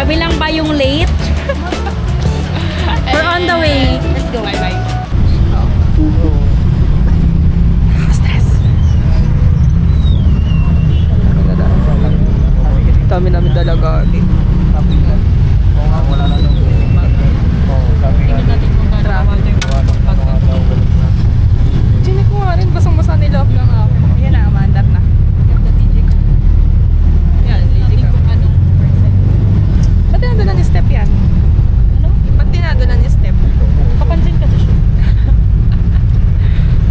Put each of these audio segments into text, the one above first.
Kami lang ba yung late? We're on the way. Let's go. Bye-bye. Stress. Dami namin dalaga. Chinik ko nga rin, basang-basa ni Love lang ako. Yan na, mandar na. Yan, lady ka. Ba't tinadulan yung step yan? Ano? Ba't tinadulan yung step? Kapansin kasi siya.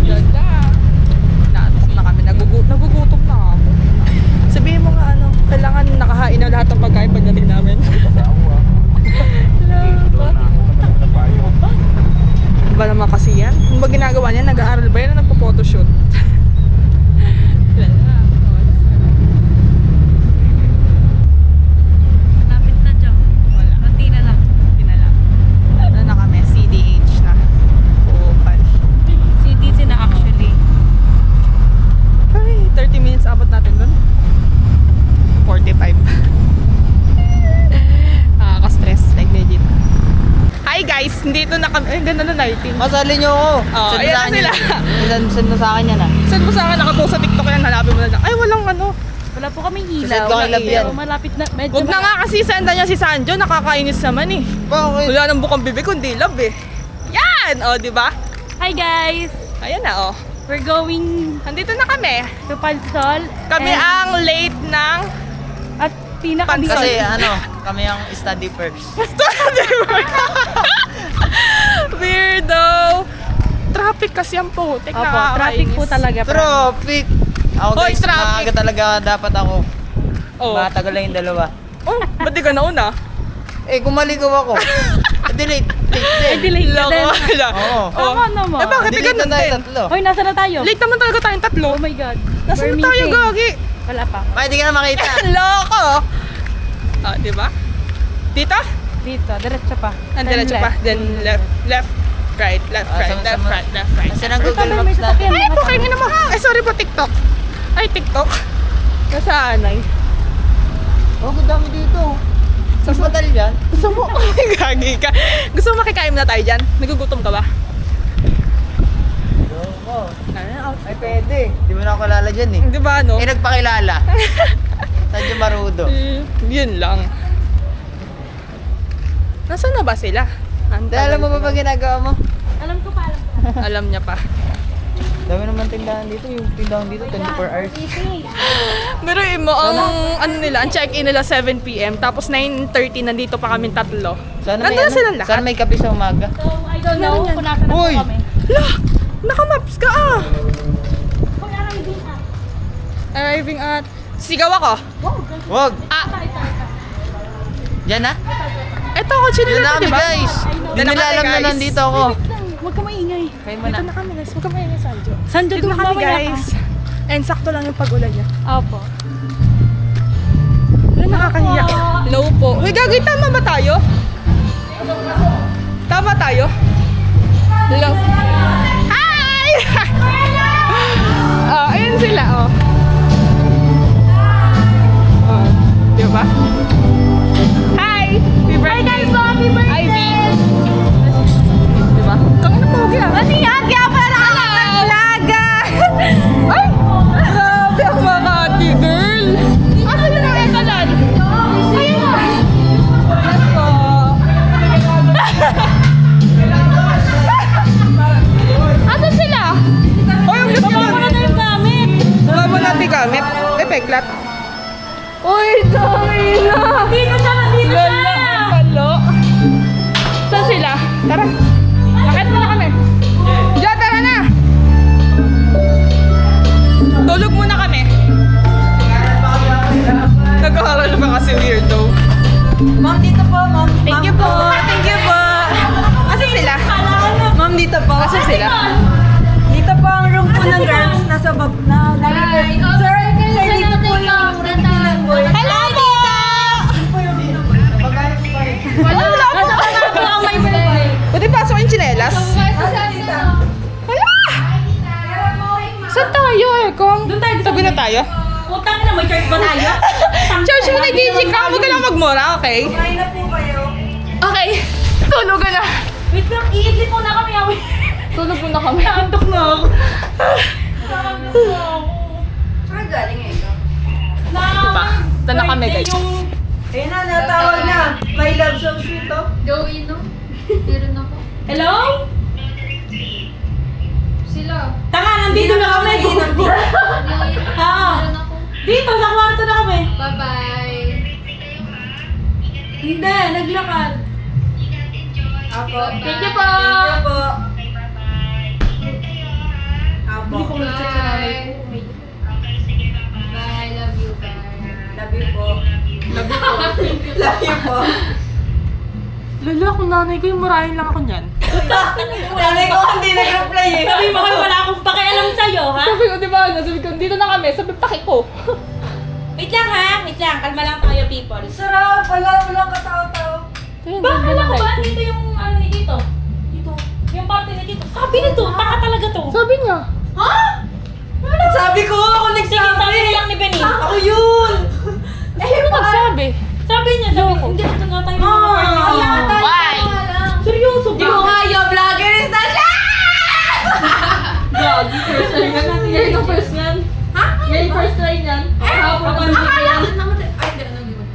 Ganda. Naatok na kami, nagugutom na ako. Sabihin mo nga kailangan nakahain na lahat ng pagkain pagdating namin. Ba naman kasi yan? Ano ba ginagawa niya? Nag-aaral ba yan? Nagpo-photoshoot? Malapit na dyan. Wala. Kunti na lang. Ano na kami? CDH na. Pupan. CDC na actually. Ay, 30 minutes abot natin dun. 45. Nakaka-stress. Like legit. Hi guys! Dito na kami. Ay, ganda na lighting. Masali nyo ako. Oh, Send mo ayan sa akin sila. yan. Send mo sa akin yan ah. Send mo sa akin, nakapost sa TikTok yan. Hanapin mo na lang. Ay, walang Wala po kaming Kasi ilaw. ko kay Lab yan. Malapit na. Medyo Huwag na nga kasi sendan niya si Sanjo. Nakakainis naman eh. Bakit? Wala nang bukang bibig kundi love eh. Yan! O, di ba? Hi guys! Ayan na oh. We're going Andito na kami. to Pansol. Kami and- ang late ng At pinaka Kasi kami ang study first. Weirdo! Traffic kasi ang putik. Opo, traffic po talaga. Traffic! Ako Hoy, guys, traffic! maaga talaga dapat ako. Oh. Matagal lang yung dalawa. Oh, ba't di ka nauna? Eh, kung maligaw ako. Delete. delay ka din. Wala. Oo. Tama naman. Eh bakit di Delete ganun na tayo din? tatlo. Hoy, nasa na tayo? Late naman talaga tayong tatlo. Oh my God. Nasaan We're na tayo, meeting. gagi? Wala pa. Bakit di ka na makita? Loko! Ah, di ba? Dito? Dito, diretso pa. Ang Then diretso left. pa. Then left, right, left, Ah, right, sama- left, sama- right, left, right. Kasi nang Ay, Google tama, may Maps natin. sasakyan. Ay, po kayo naman. Ay, sorry po, TikTok. Ay, TikTok. Nasaan ay? Oh, ang dami dito. Sa hotel yan? Gusto mo? Ay, gagi ka. Gusto mo makikain na tayo dyan? Nagugutom ka ba? Oo. Ay, pwede. Di mo na ako kilala dyan eh. Di ba, no? Eh, nagpakilala. Tadyo Marudo. Yun lang. Nasaan na ba sila? Dahil alam mo ba ba ginagawa mo? Alam ko pa, alam ko. Alam niya pa. Dami naman tindahan dito. Yung tindahan dito, 24 hours. Pero mo, ang nila, ang check-in nila 7 p.m. Tapos 9:30 nandito pa kami tatlo. Nandun na silang lahat. Sana may kape sa umaga. So, I don't know Meron yan. kung nasa na po Uy! kami. La! Naka-maps ka ah! Hoy, arriving at. Arriving at... Sigaw ako. Wow, Wag! Ah, Diyan na? eto ako, chill Diyan na na kami diba? guys! Di Diyan na nila kami, alam na guys. nandito ako. Huwag ka maingay. Kayo mo Dito na. na kami guys. Huwag ka maingay, Sanjo. Sanjo, Dito na kami mamaya guys. And sakto lang yung pag-ulan niya. Opo. Wala, nakakahiya. Low po. Uy, gagi, tama ba tayo? Tama tayo? Low. Hi! Oh, ayun sila, oh. Oh, di ba? Hi! Happy birthday! Hi guys, happy birthday! Ivy! Di ba? Kang ina pogi ah. Ano yan? Kaya pala nakakalaga! Ay! Grabe ang mga ate girl! Asa yun ang ekalan? Ayun nga! Let's go! Asa sila? Hoy, ang gusto Baba mo na yung gamit. Baba mo natin gamit. Eh, peklat. Uy, dami na! Dito siya, dito Lala, siya! ang palo. Saan sila? Tara. Lakit mo na kami. Diyan, tara na! Tulog muna kami. Nag-aaral pa kasi weirdo. Ma'am, dito po, ma'am. Thank you po. Thank you po. Asa sila? Ma'am, dito po. Asa sila? Dito po ang room po ng girls. Nasa bab na. Sir, dito po yung room ng boys. Hello, tita! Wala, wala po. Ako ang may birthday. Pwede pasok yung tsinelas? Wala! Saan tayo, Ekong? Doon tayo. Tabi na tayo? Utang na, may church ba tayo? Church mo na, DJ ka. Huwag ka lang magmura, okay? Kumain na po kayo. Okay, tulog na. Wait lang, iidlit muna kami. Tulog muna kami. Naantok na ako. Saan galing eh ikaw? Diba? Ito na kami, guys. Ayun na, natawag na. My love so sweet to. Go, Ino. Meron ako. Hello? Sila. Tanga, nandito na kami. Go, Ino. Ah. Meron ako. Dito, sa kwarto na kami. Bye-bye. Hindi, naglakad. Apo. Thank you po. Thank you po. Apo. Bye. Bye. Love you. Bye. Love you po. Love you po. Lala, kung nanay ko yung murahin lang ako niyan. Nanay ko hindi nag-reply eh. Sabi mo kayo, wala akong pakialam sa'yo, ha? Sabi ko, diba? Sabi ko, dito na kami. Sabi, paki ko. Wait lang, ha? Wait lang. Kalma lang tayo, people. Sarap. Walang katao-tao. Ba, alam ko ba? Dito yung ano ni Tito. Dito. Yung party ni Tito. Sabi nito, taka talaga to. Sabi niya. Ha? Sabi ko, ako Sige, sabi nagsabi. nilang ni Benny. Ako yun. Sino nagsabi? Sabi niya, hindi na nga tayo mga Why? Seryoso Di ko nga yung vlogger is na siya! Yan yung first niyan. Ha? Yan yung first try niyan.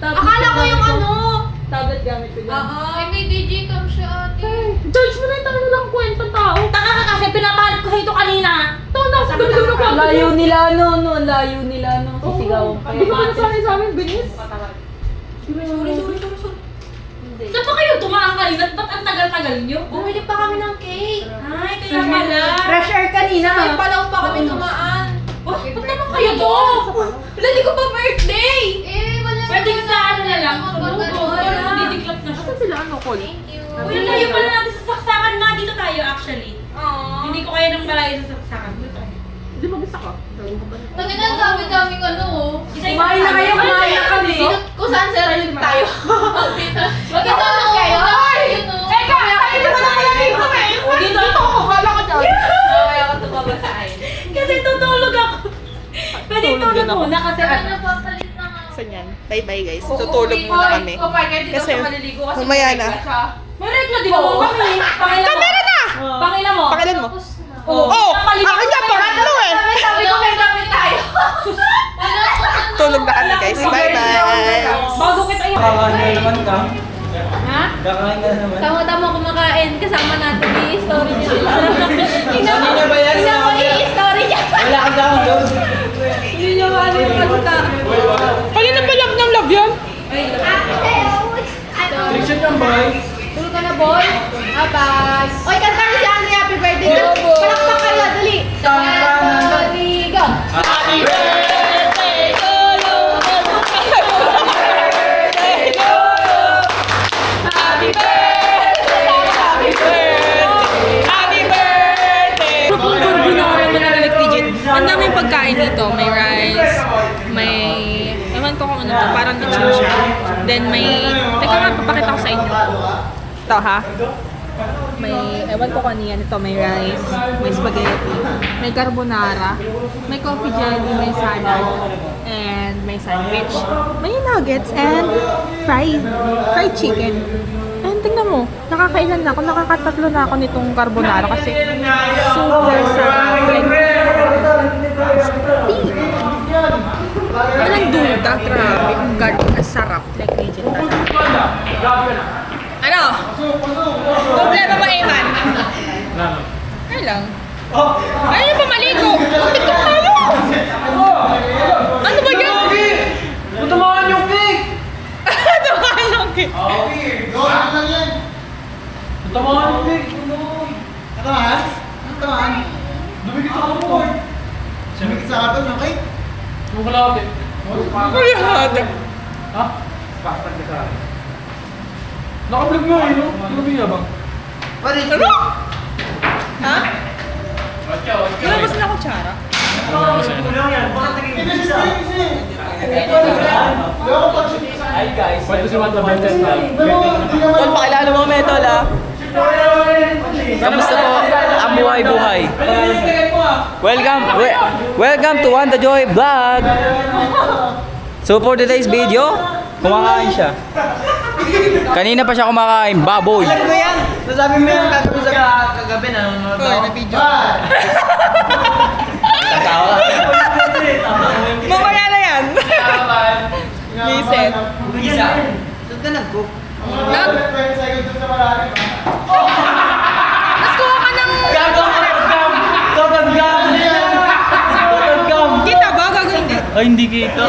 Akala ko yung ano. Tablet gamit ko niyan. Ay, may DJ cam siya, ate. Judge mo na yung tanong lang kwentang tao. Taka ka kasi pinapalit ko sa ito kanina. Taon na sa gano'n ko. Layo nila no. Layo nila no. Sisigaw. Hindi ko nasanay sa amin, binis. Sorry. Saan pa kayo tumaan kanina? Ba't ang tagal-tagal nyo? Bumili pa kami ng cake. Ay, kaya pala. Fresh air kanina. Ay, palaw pa kami tumaan. Ba't naman kayo to? Wala, di ko pa birthday. Eh, wala. Pwede ka sa ano na lang. Sa Wala. lugo. Pero didiklap na siya. Saan sila ano, Col? Thank you. Uy, ang layo pala natin sa saksakan na. Dito tayo actually. Hindi ko kaya nang malayo sa saksakan. Dito tayo. Hindi mag-isa ka. Gawin ko ba? Tangin na, dami-daming ano, oh. Kumain na kayo, kumain na kami. Dito, kung saan sila tayo. Dito. Dito na kayo. Yun, oh. Teka! Dito mo na pala dito eh! O dito ako! Kala ko dyan! Kaya ako tumaba sa akin. Kasi tutulog ako. Pwede Tulog din tulog ako. muna kasi Sabi na papalit na nga. So yan. Bye-bye guys. Tutulog muna kami. Kasi mamaya na. may regla di ba mo kami? Kamera na! Pakila mo. Pakilan mo. Tapos na. Oh! Akin na pangatlo eh! Sabi ko may gamit tayo. Tulog na kami guys. Bye-bye! Bago kita yung... Kakain na naman ka. Ha? Kakain ka na naman. Tama-tama kumakain. Kasama natin i-story niya sila. Hindi na ba yan? Kasama i-story niya. Wala ka download. Hindi niya ano yung kanta. Kanina pa love ng love yan? Friction yung boy. Tulog ka na, boy. Bye-bye. Oy, kanta mo siya ni Happy Birthday. Palakpak kayo, dali. Dali, go. Happy birthday to you! Happy birthday! Happy birthday! Happy birthday! Carbonara mo na nag-digit. Ang daming pagkain dito. May rice, may... Ewan ko kung ano to. Parang lechon siya. Then may... Teka nga, papakita ko sa inyo. Ito ha. May... Ewan ko kung ano yan. Ito may rice, may spaghetti, may carbonara, may coffee jelly, may salad, and may sandwich. May nuggets and fried chicken. And tingnan mo, nakakailan na ako, nakakatatlo na ako nitong carbonara kasi super sarap. Like, walang duda, grabe. Ang God, ang sarap. Like, legit talaga. Ano? Problema ba, Eman? Ay lang. Ayaw pa maligo. TikTok tayo. Ano ba yan? Tumahan yung cake! Tumahan yung cake. Tumahan lang yan. Tumahan yung cake. Tumahan? Ano tumahan? Dumikit sa kapon. Dumikit sa kapon ng cake? Yung kalapit. Ay, hadag. Ha? Pakpan ka sa akin. Nakablog nga eh, no? Ano ba yabang? Ano? Ha? Labas na kutsara. Hi guys. Why does you want the budget now? Tol, pakilala mo kami, Tol, ha? Kamusta po ang buhay-buhay? Welcome to One The Joy Vlog. So for today's video, Kumakain siya. Kanina pa siya kumakain, baboy. Alam ko yan! Nasabi mo yung kagabi sa kagabi na nanonood ako. na video. Tatawa. Mamaya na yan. Vincent. Isa. Saan ka nag-cook? Nag? Mas kuha ka ng... Kita ba? Gagawin din. Ay, hindi kita.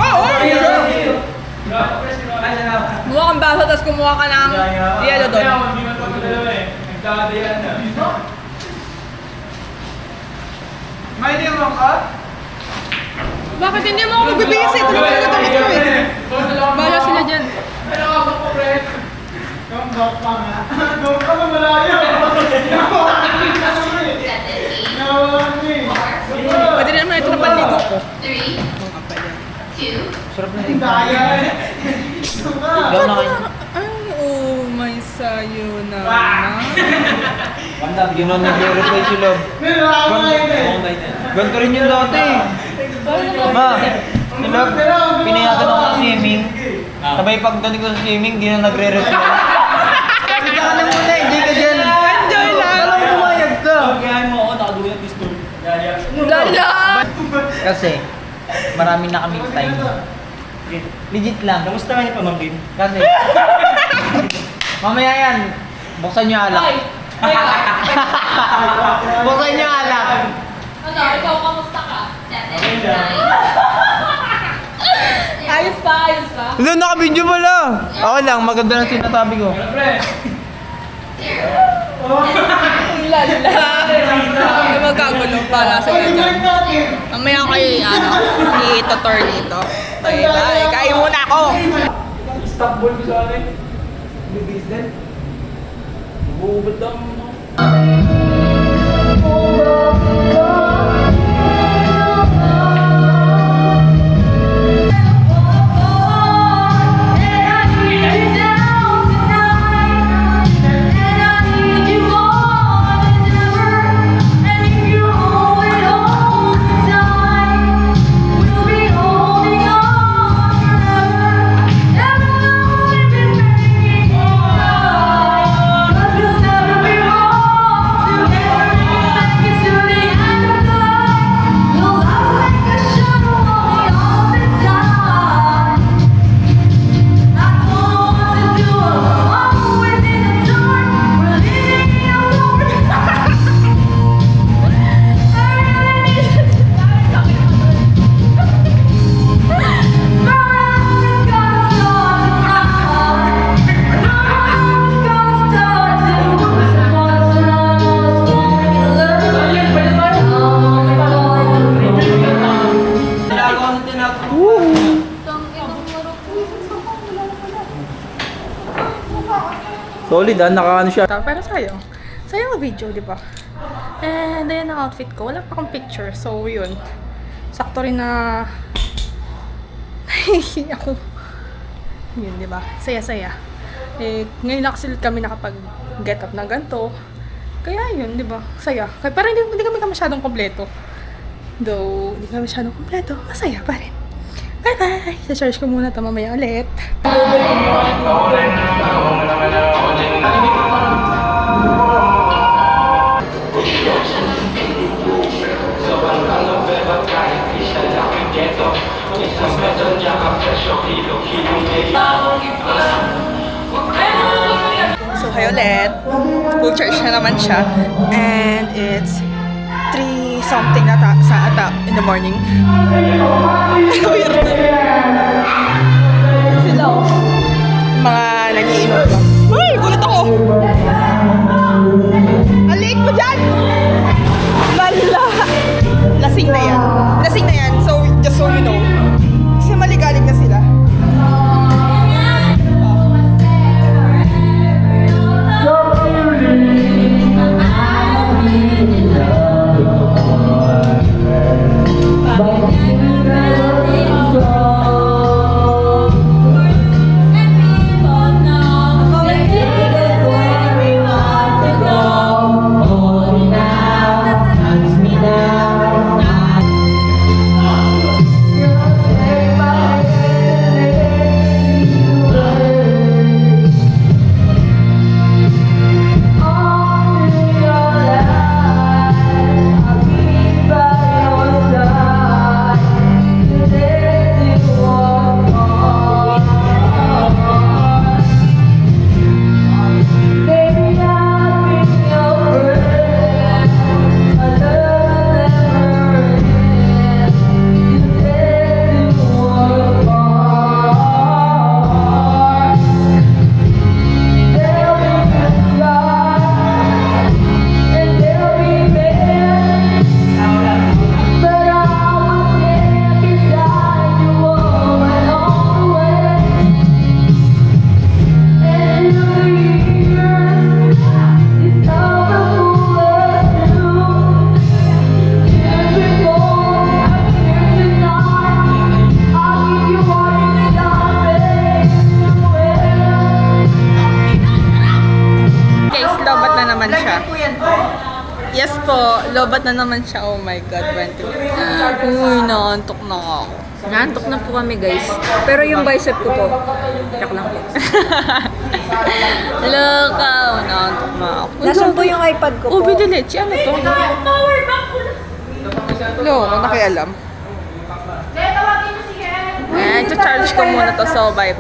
Oo! Kumuha kang baso, tapos kumuha ka ng yelo doon. May limang ka? Bakit hindi mo ako magbibigay sa'yo? Ito naman ang nagamit ko eh. Bahala sila dyan. Gambak pa nga. Gambak pa malayo. Nawalan mo eh. Pwede rin naman ito na panligo ko. Sarap na Daya eh. Ikaw na kayo. Ay, oh, may sayo naman. Wanda, bigyan mo nag-reply si Love. Nalaman na yun eh. Ganito rin yung dati. Ma, si Love, pinayagan ako ng swimming. Sabay pagdating ko sa swimming, di na nagre-reply. Sabi ka na muna, hindi ka dyan. Enjoy lang! Alam mo, mayag ka. Lala! Kasi, marami na kaming time. Legit lang. Kamusta nga niya pamangkin? Kasi, mamaya yan, buksan niyo alak. Ay! Teka. Buksan niyo alak. Ano, ikaw kamusta ka? Ayos pa, ayos pa. Hindi, naka-video pala. Okay lang, maganda lang sinasabi ko. Lala! Ay, magkagulo para sa ganyan. Mamaya kayo, i-tutor dito. Bye bye. Kain muna ako! Istanbul ko sa akin. Bibis din. Bubad lang mo. Solid nakaano siya. Pero sayo. Sayang ang video, di ba? And ayan ang outfit ko. Wala pa akong picture. So, yun. Sakto rin na... Nahihi ako. Yun, di ba? Saya-saya. Eh, ngayon lang kasi kami nakapag-get up ng ganito. Kaya yun, di ba? Saya. Kaya, pero hindi kami masyadong kompleto. Though, hindi kami masyadong kompleto. Masaya pa rin. Bye-bye! Sa-charge ko muna ito mamaya ulit. So, hi ulit. Full charge na naman siya. And it's 3 something na in the morning. Weird. Sila oh. Mga nagiinom lang. Uy! Gulat ako! Alik mo dyan! Lala! Lasing na yan. Lasing na yan. So, just so you know. Kasi maligalig na sila. Lobat na naman siya. Oh my God, 20 minutes. Uy, naantok na ako. Naantok na po kami guys. Pero yung bicep ko po, yak lang po. Loka, naantok na ako. Nasaan po yung iPad ko po? Ubi de leche, ano to? Power bank ko lang. Loka, nakialam. Kaya tawagin mo si Ken. Eh, charge ko muna to. So, bye.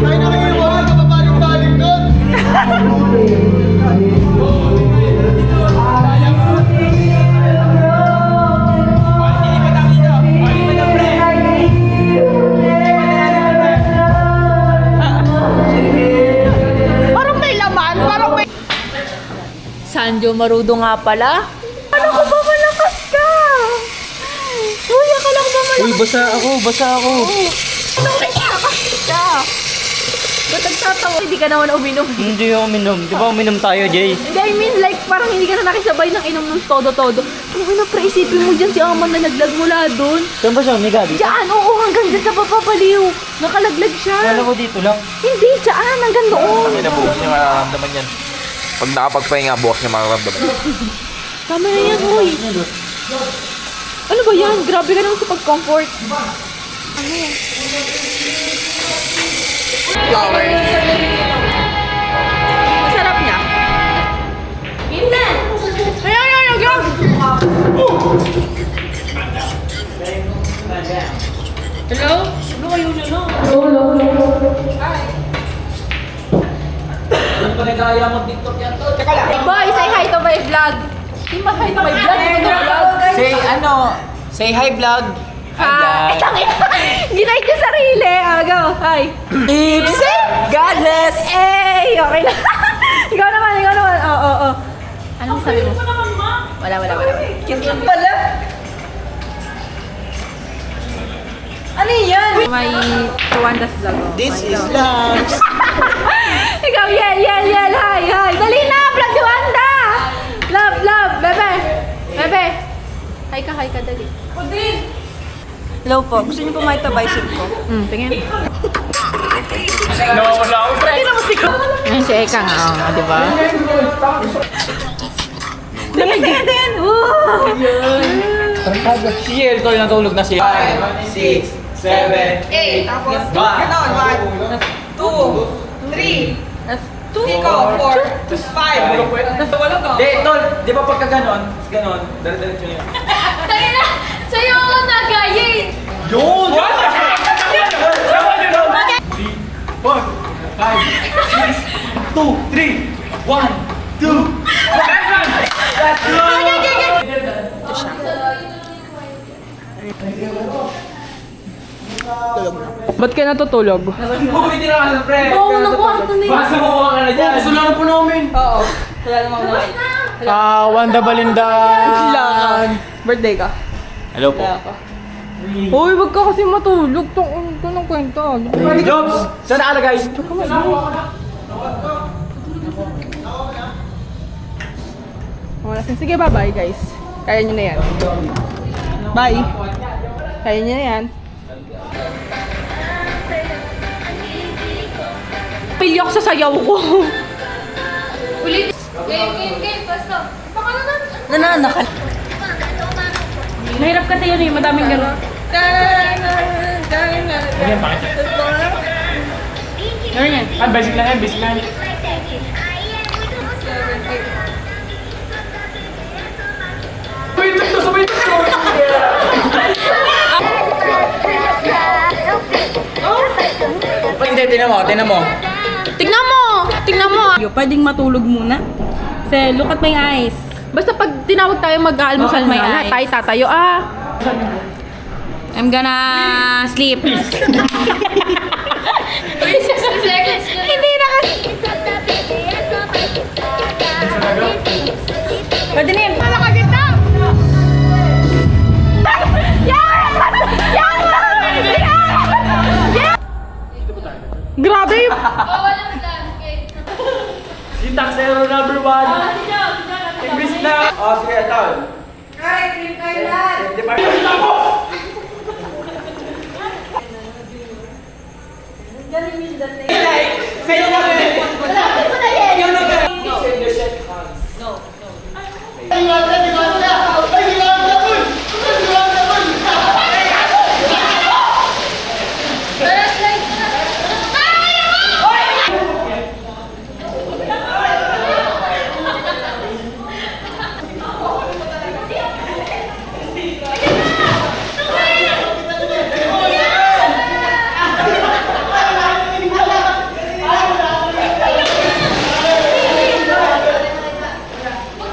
Ay, nakikiwag, kapapaling-paling doon. Parang may laman, parang may... Sanjo Marudo nga pala. Ano ko ba malakas ka? Uy, akala ko ba malakas Uy, basa ako. ka? Ba't nagtatawa? Hindi ka naman uminom. Hindi ako uminom. Di ba uminom tayo, Jay? Hindi, I mean like parang hindi ka na nakisabay ng inom ng todo-todo. Ano ba na pre-isipin mo dyan si Aman na naglag mula doon? Saan ba siya? May gabi? Diyan, oo, hanggang dyan sa papapaliw. Nakalaglag siya. Kala ko dito lang. Hindi, diyan, hanggang doon. Kami na bukas niya mararamdaman yan. Pag nakapagpahinga, bukas niya mararamdaman. Tama na yan, hoy. Ano ba yan? Grabe ka naman sa pag-comfort. Flowers. Masarap niya. Hello? Boy, say hi to my vlog. Hindi ba hi to my vlog? Say hi, vlog. Hi. Ginay ko sarili. Go, hi. Ipsy! God bless! Hey, okay na. ikaw naman. Oo. Anong sabi mo? Wala. Cute lang pala. Ano yan? May Tuwanda's vlog. This is lunch. Ikaw, yell, hi. Dali na, vlog Tuwanda. Love, bebe. Hi ka, dali. Hello po, gusto niyo po makita bicep ko? Tingin. Ngayon si Eka nga, di ba? Tingin! Si Elton natulog na siya. 5, 6, 7, 8. Tapos, 1, 2, 3, 4, 5. Di, Tol, di ba pagka ganon, dala-diretso niya. Tayo na! Sa'yo ako nagayin! Yun! 3, 4, 5, 6, 2, 3, 1, 2, Ba't ka natutulog? Hindi na ka pre. Oo, ng kwarto nila. Basta makuha ka na dyan. Gusto lang po namin. Oo. Wala namang kumain. Wanda Balinda. Birthday ka? Hello po. Wala ka. Uy, wag ka kasi matulog. Ito ng kwento. Jobs! Saan na ka na guys? Wala. Sige, bye-bye guys. Kaya nyo na yan. Bye. Kaya nyo na yan. Pili ako sa sayaw ko. Ulit. Game. Basta. Baka na. Nananakal. Mahirap kasi yun eh. Madaming gano'n. Gano'n yan. Basic lang. Hindi, tinan mo. Tingnan mo. Pwedeng matulog muna. Kasi look at my eyes. Basta pag tinawag tayo mag-aalmusal May na, eyes. tayo tatayo. I'm gonna sleep. Hindi na kasi. Pwede na yan. Yan! Ah, si John, Imbis na... Oh, sige, tawag. Ay, cream Kailan! Galing yung dating. Sa'yo mo rin! Malapit mo na yan! Huwag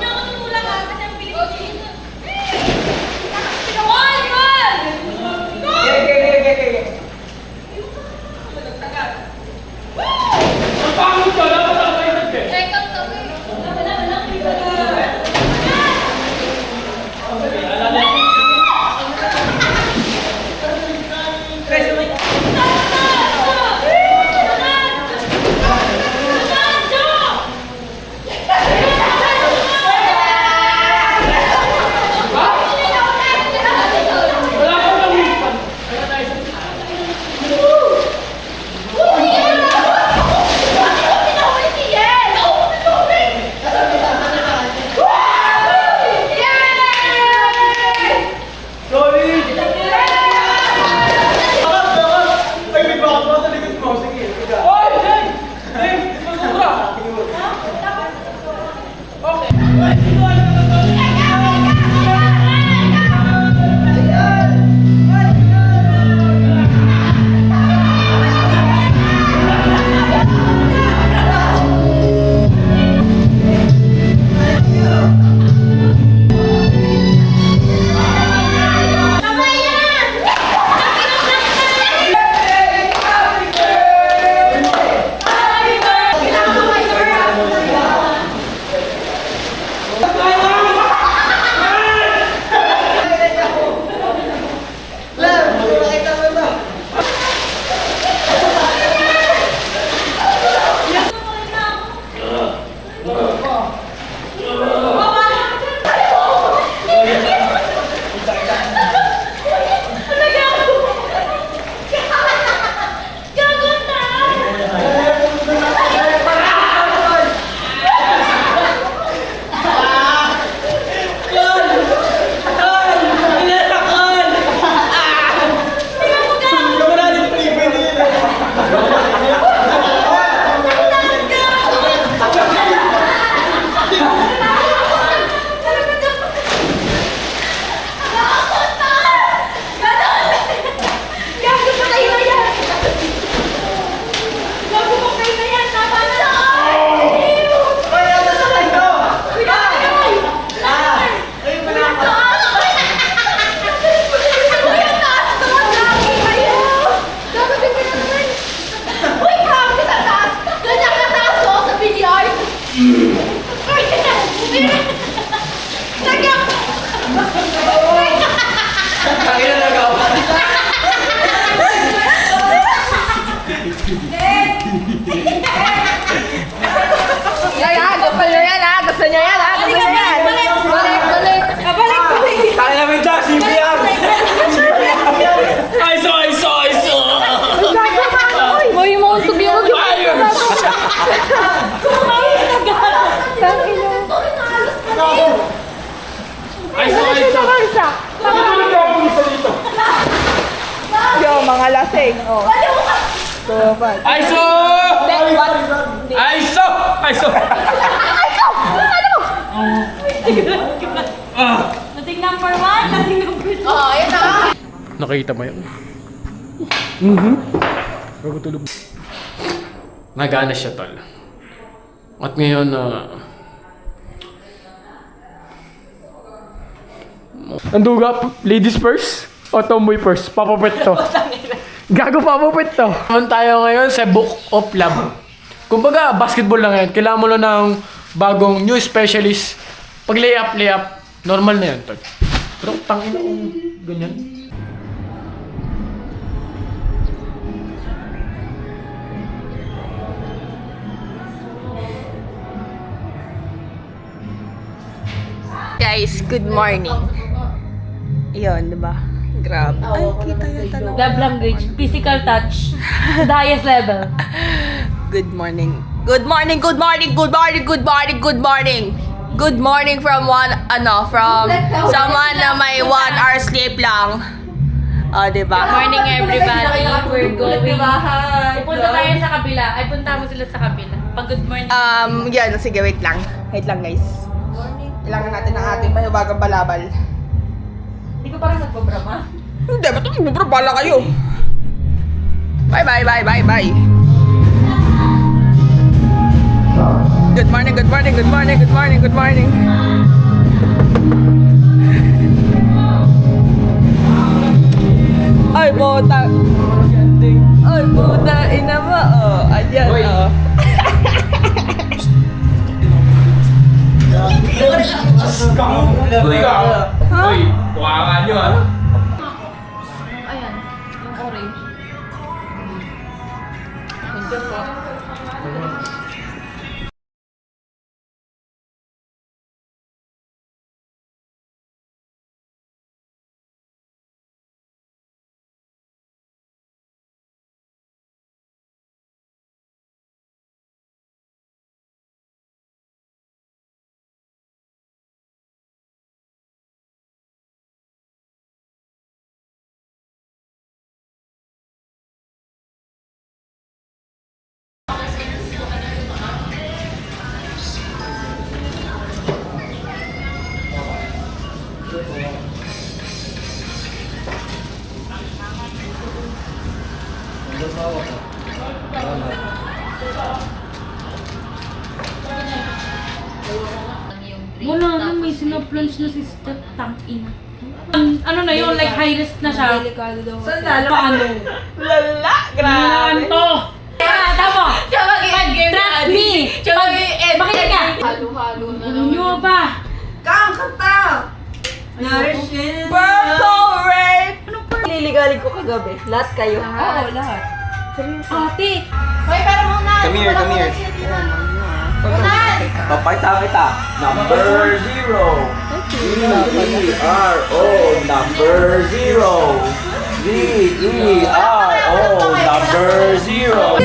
niyo ako tutulak ha, kasi ang piling ko dito. Goal! Goal! Second to me. Yo, mga lasing. Oh. So, ISO! ISO! ISO! Nating number 1, nating number 2. Oh, ayun na. Nakita mo yun? Pagkatulog. Nagana siya, tol. At ngayon, Anduga, ladies first o tomboy first? Papapit to. Gago papapit to. Naman tayo ngayon sa Book of Love. Kumbaga, basketball lang yan. Kailangan mo lang ng bagong new specialist. Pag layup, normal na yan, tol. Pero tangin akong ganyan. guys, good morning. Yun, di ba? Grabe. Ay, kita yata na. Love language, physical touch, to the highest level. Good morning. Good morning, good morning, good morning, good morning, good morning. Good morning from someone na may 1 hour sleep lang. Oh, diba? Morning everybody. We're going. Punta tayo sa kabila. Ay, punta mo sila sa kabila. Pag good morning. Yan, sige, wait lang. Wait lang, guys. Kailangan natin ang ating mahiwagang balabal. Hindi ko parang nagbabrama. Hindi, ba't bala kayo? Bye, bye, bye, bye, bye. Good morning, good morning, good morning, good morning, good morning. Ay, puta. Ay, puta, ina mo. Oh, ayan, oh. Uy, kuha nyo ah. Ayan, yung orange. Wala na, may sinaplunch na si Steph, tangina. Ano na yun, like high risk na siya. Saan paano? Lala, Kailangan to! Tama! Trust me! Makinig ka! Halo-halo na Ano nyo ba? Purple rain! Liligalig ko kagabi. Lahat kayo. Oo, lahat. Ate! Hoy, pero muna! Come here, come here. Papakita kita. Number 0. Z-E-R-O. Number 0. Z-E-R-O. Number 0.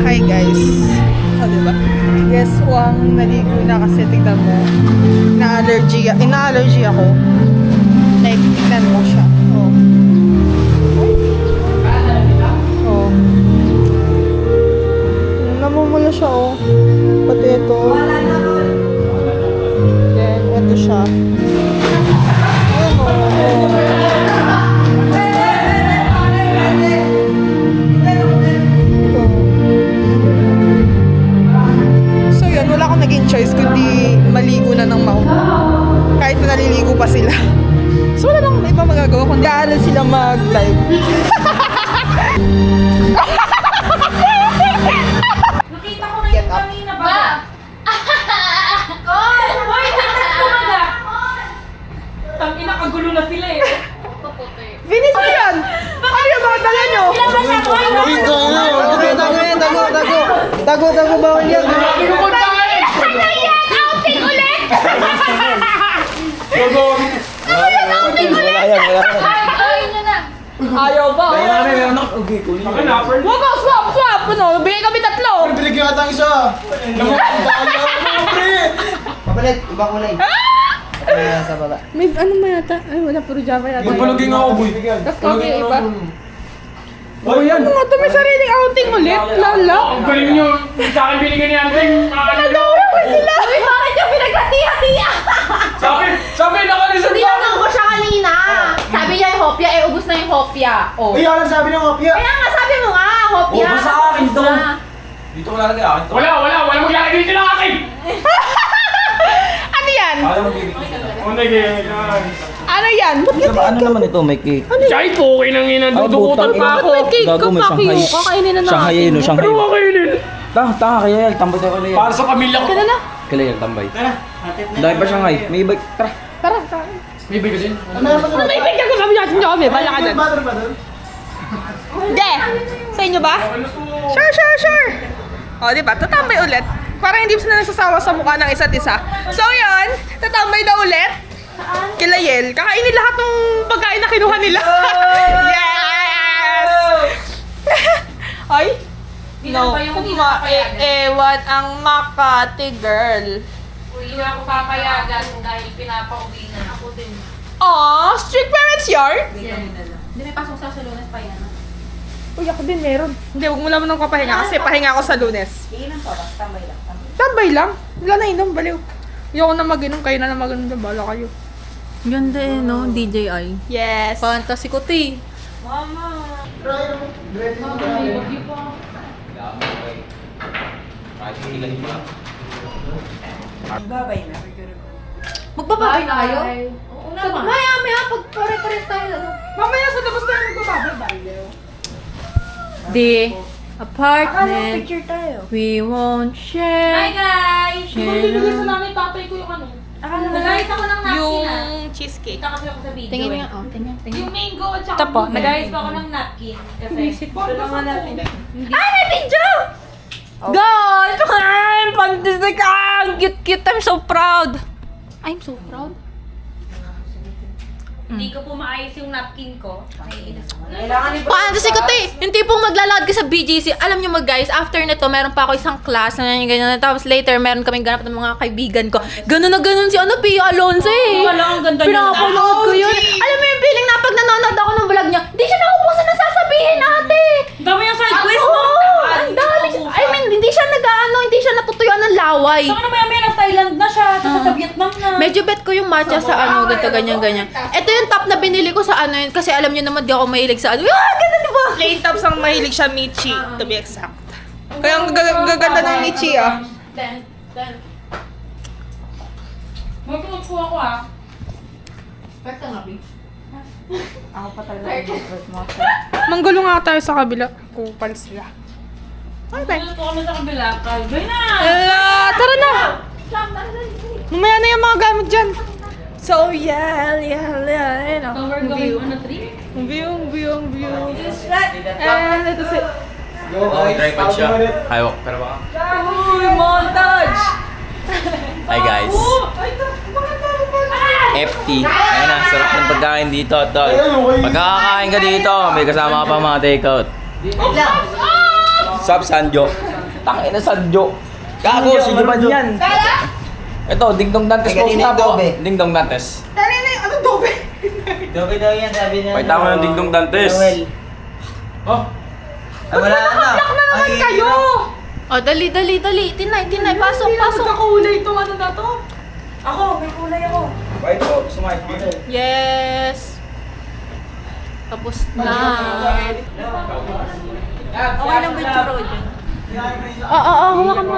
Hi guys. O, diba? Guess ang naligo na kasi tignan mo. Ina-allergy ako. Like, tignan mo siya. Oh. Oh. Namumula siya, oh. Pati ito. Then, ito siya. Ayan, oh. So yun, wala akong naging choice kundi maligo na ng mauna. Kahit na naliligo pa sila. So wala lang iba magagawa kundi aral sila mag-dive. Nakita ko na yung kanina ba? Hoy, tingnan ko na! Tangina, kagulo na sila eh. Finish mo yan! Ano yung mga dala nyo? Tago, bawal yan. Outing ulit! Wala yan. Ay, nyo na! Ayaw ba? Wag ako, swap! Ano? Bigay kami 3. Binigyan ka tayong isa. Papalit, iba kulay. Sa baba. May ano ba yata? Ay, wala, puro Java yata. Magpalaging ako, boy. Tapos coffee, iba. Oh, yan. Ano nga to? May sariling outing ulit? Lala? Ang galing nyo. Sa akin binigyan ni Ating. Nagawa sila! Uy, bakit yung pinaghati-hatian? Sabi, nakalisan pa. Tinanong ko siya kanina. Sabi niya yung hopya, ubus na yung hopya. Oh. Ay, alam sabi ng kopya. Kaya nga sabi mo nga, hopya. Ubus sa akin to. Ubus na. Dito ko lalagay akin to. Wala maglalagay dito ng akin. Ano yan? Ayaw mo bibigyan. Oh, nagiging. Ano yan? Ba't Ano ba? Ano naman ito? May cake. Chay po, kinang ina. Dudukutan pa ako. May cake ka Gago, may pa kayo. Shanghai. Kakainin na Shanghai natin. yun, no? Shanghai. Ano ka kainin? Tanga kaya yan. Tambay tayo kaya yan. Para sa pamilya ko. Kailan na? Kaya yan, tambay. Dahil pa Shanghai. May bike. Tara. Tara. May bigay din. Ano may picture ko sabi natin kami? Bala ka dun. Butter ba doon? Hindi. Sa inyo ba? Sure. O, di ba? Tatambay ulit. Para hindi sila nasasawa sa mukha ng isa't isa. So yun, tatambay na ulit. Kila Yel. Kakainin lahat ng pagkain na kinuha nila. Yes! Ay? No. Ewan ang Makati girl. Hindi ako papayagan dahil pinapauwi na ako din. Aw, strict parents yard? Hindi may pasok sa Lunes pa yan. Uy, ako din meron. Hindi, huwag mo naman nang papahinga kasi pahinga ako sa Lunes. Iinom pa ba? Tambay lang. Tambay lang. Wala na inom, baliw. Ayoko na mag-inom, kayo na mag-inom. Bala kayo. Ganda eh, no? DJI. Yes. Fantasy ko, ti. Magbababay na kayo? Oo naman. Maya, pag pare-pares tayo. Mamaya sa labas tayo magbababay. The apartment Picture tayo. we won't Hi share. guys! Bibigyan sa nanay tatay ko yung ano. Nagayos ako ng napkin Yung cheesecake. Kita kasi ako sa video Tingin eh. nga, oh. Tingin. Yung mango at saka Tapo. nagayos pa ako ng napkin. Kasi tulungan natin. Ay, may video! Guys! Ay, fantastic! Ah, cute-cute. I'm so proud. I'm so proud. Hindi ko po maayos yung napkin ko. Naiinis ako. Fantasy ko, ti! Yung tipong maglalakad ka sa BGC. Alam nyo guys, after nito, meron pa ako isang class na ganyan. Tapos later, meron kaming ganap ng mga kaibigan ko. Ganun na ganun si Pia Alonso eh. Wala, ang ganda niya. Pinapanood ko yun. Alam mo yung feeling na pag nanonood ako ng vlog niya, di siya naubusan na sasabihin ate. Dami yung side quest mo. Oo, ang dami. I mean, hindi siya hindi siya natutuyuan ng laway. Saka na maya nasa Thailand na siya. Tapos sa Vietnam na. Medyo bet ko yung matcha sa ganito, ganyan. Ito yung top na binili ko sa yun, kasi alam niyo naman di ako mahilig sa ganda diba? Plain tops ang mahilig siya Michi, to be exact. Kaya ang gaganda ng Michi ah. Magpunod ko ako ah. Perfect nga, babe. Manggulo nga tayo sa kabila. Kupal sila. Bye bye. Magpunod ko kami sa kabila. Bye na! Tara na! Mamaya na yung mga gamit dyan. So, yeah. So we're going on a trip? View. And ito si... tripod siya. Hayok. Pero baka. Uy, montage! Hi guys. FT. Ayun na, sarap ng pagkain dito, tol. Pagkakakain ka dito, may kasama ka pa mga takeout. Sup, Sanjo? Tangin na Sanjo. Gago, si Juman yan. Ito, Ding Dong Dantes post na po. Ding Dong Dantes. Tali na yung anong dobe? Dobe daw yan, sabi niya. Pakita mo yung Ding Dong Dantes. Oh, Ay, wala na. Black na naman kayo! Oh, dali. Tinay, pasok. Nagkakulay itong ano na to. Ako, may kulay ako. White po, sumahit dito. Yes. Tapos na. Okay lang ba yung tsura ko dyan? Oo, hawakan mo.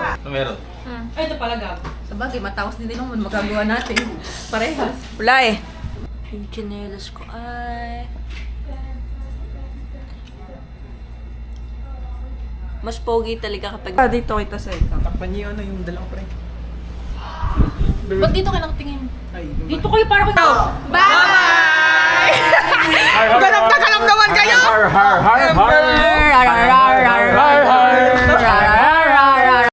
Ano meron? Ay, ito pala gab. Sabagay, matawas din naman magagawa natin. Parehas. Wala eh. Yung chinelas ko ay... Mas pogi talaga kapag... Dito kita sa ito. Takpan niyo ano yung dalang pre. Ba't dito ka nakatingin? Dito kayo para ko. Bye! Ganap na ganap naman kayo! har.